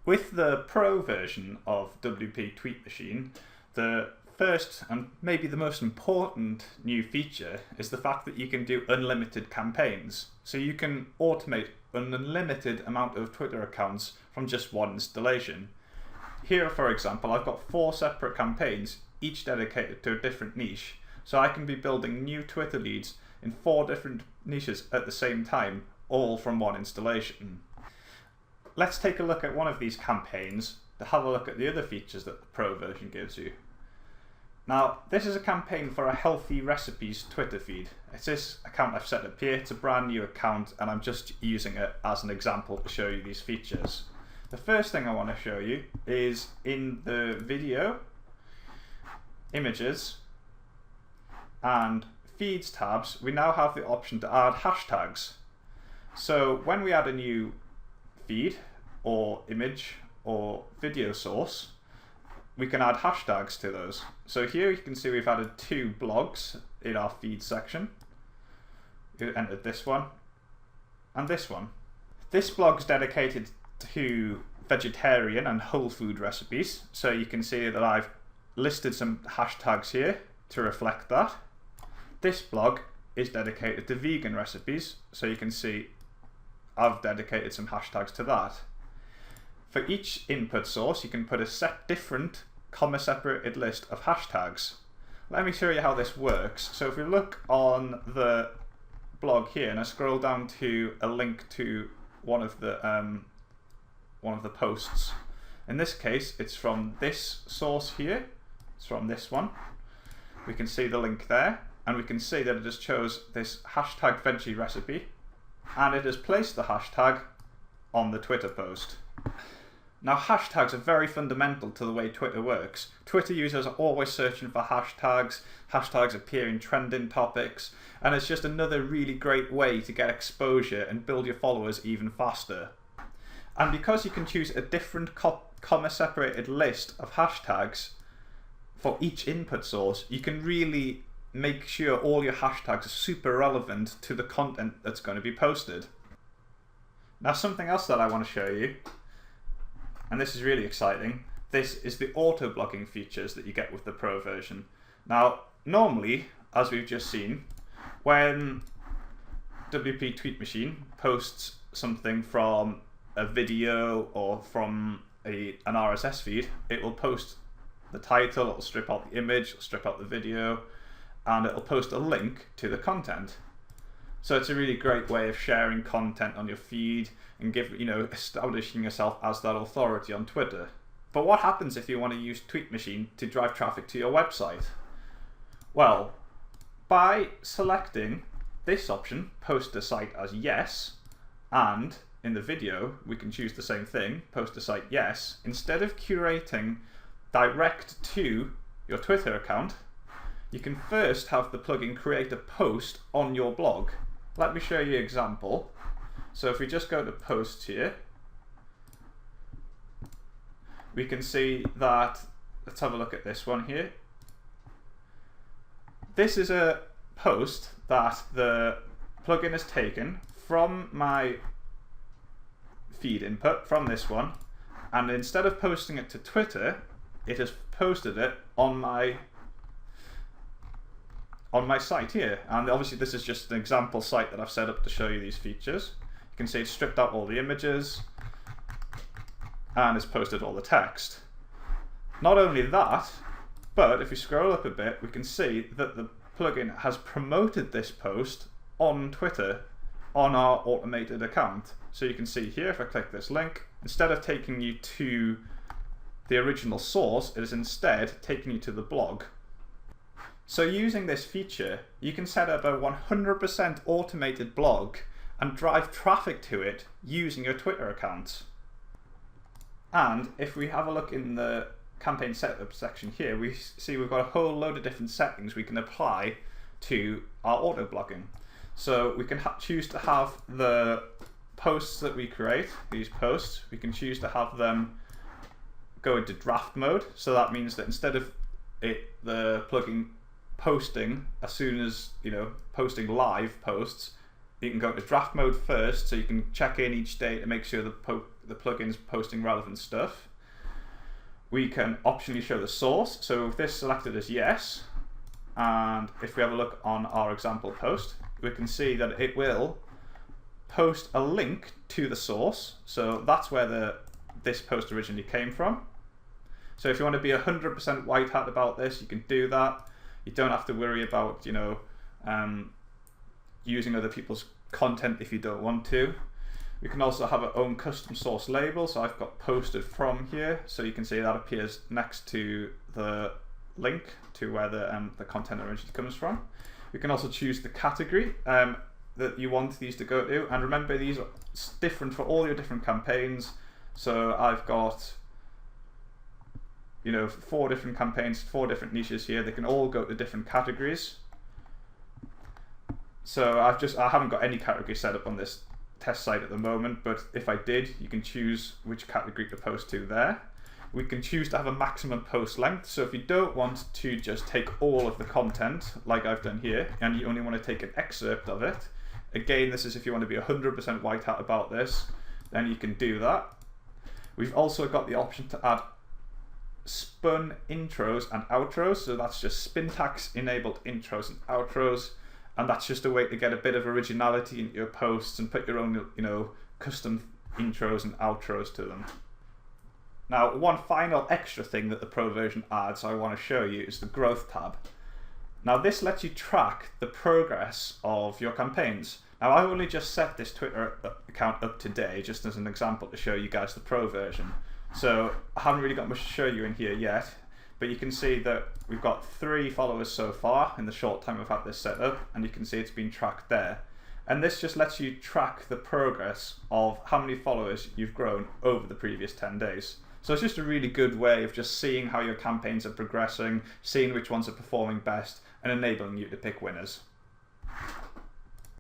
With the Pro version of WP Tweet Machine, the first and maybe the most important new feature is the fact that you can do unlimited campaigns. So you can automate an unlimited amount of Twitter accounts from just one installation. Here, for example, I've got 4 separate campaigns, each dedicated to a different niche. So I can be building new Twitter leads in 4 different niches at the same time, all from one installation. Let's take a look at one of these campaigns to have a look at the other features that the Pro version gives you. Now, this is a campaign for a Healthy Recipes Twitter feed. It's this account I've set up here. It's a brand new account and I'm just using it as an example to show you these features. The first thing I want to show you is in the video, images, and feeds tabs, we now have the option to add hashtags. So when we add a new feed or image or video source, we can add hashtags to those. So here you can see we've added 2 blogs in our feed section. We entered this one and this one. This blog is dedicated to vegetarian and whole food recipes. So you can see that I've listed some hashtags here to reflect that. This blog is dedicated to vegan recipes. So you can see I've dedicated some hashtags to that. For each input source, you can put a different comma-separated list of hashtags. Let me show you how this works. So if we look on the blog here, and I scroll down to a link to one of the posts. In this case, it's from this source here. It's from this one. We can see the link there, and we can see that it just chose this hashtag veggie recipe, and it has placed the hashtag on the Twitter post. Now, hashtags are very fundamental to the way Twitter works. Twitter users are always searching for hashtags. Hashtags appear in trending topics, and it's just another really great way to get exposure and build your followers even faster. And because you can choose a different comma-separated list of hashtags for each input source, you can really make sure all your hashtags are super relevant to the content that's going to be posted. Now, something else that I want to show you, and this is really exciting, this is the auto-blogging features that you get with the Pro version. Now, normally, as we've just seen, when WP Tweet Machine posts something from a video or from an RSS feed, it will post the title, it'll strip out the image, it'll strip out the video, and it'll post a link to the content. So it's a really great way of sharing content on your feed and establishing yourself as that authority on Twitter. But what happens if you want to use Tweet Machine to drive traffic to your website? Well, by selecting this option, post to site as yes, and in the video we can choose the same thing, post to site yes, instead of curating direct to your Twitter account, you can first have the plugin create a post on your blog. Let me show you an example. So if we just go to posts here, we can see that, let's have a look at this one here. This is a post that the plugin has taken from my feed input, from this one, and instead of posting it to Twitter, it has posted it on my site here. And obviously this is just an example site that I've set up to show you these features. You can see it's stripped out all the images and it's posted all the text. Not only that, but if we scroll up a bit, we can see that the plugin has promoted this post on Twitter on our automated account. So you can see here, if I click this link, instead of taking you to the original source, it is instead taking you to the blog. So using this feature, you can set up a 100% automated blog and drive traffic to it using your Twitter account. And if we have a look in the campaign setup section here, we see we've got a whole load of different settings we can apply to our auto blogging. So we can choose to have the posts that we create, these posts, we can choose to have them go into draft mode. So that means that instead of the plugin posting as soon as, posting live posts, you can go into draft mode first, so you can check in each day to make sure the the plugin's posting relevant stuff. We can optionally show the source. So with this selected as yes, and if we have a look on our example post, we can see that it will post a link to the source. So that's where this post originally came from. So if you want to be 100% white hat about this, you can do that. You don't have to worry about, you know, using other people's content if you don't want to. We can also have our own custom source label. So I've got posted from here, so you can see that appears next to the link to where the content originally comes from. We can also choose the category that you want these to go to, and remember these are different for all your different campaigns. So I've got, you know, 4 different campaigns, 4 different niches here. They can all go to different categories. So I haven't got any category set up on this test site at the moment, but if I did, you can choose which category to post to there. We can choose to have a maximum post length. So if you don't want to just take all of the content like I've done here, and you only want to take an excerpt of it, again, this is if you want to be 100% white hat about this, then you can do that. We've also got the option to add spun intros and outros. So that's just Spintax enabled intros and outros. And that's just a way to get a bit of originality into your posts and put your own, you know, custom intros and outros to them. Now, one final extra thing that the Pro version adds I want to show you is the Growth tab. Now, this lets you track the progress of your campaigns. Now, I only just set this Twitter account up today, just as an example to show you guys the Pro version. So I haven't really got much to show you in here yet, but you can see that we've got 3 followers so far in the short time I've had this set up, and you can see it's been tracked there. And this just lets you track the progress of how many followers you've grown over the previous 10 days. So it's just a really good way of just seeing how your campaigns are progressing, seeing which ones are performing best, and enabling you to pick winners.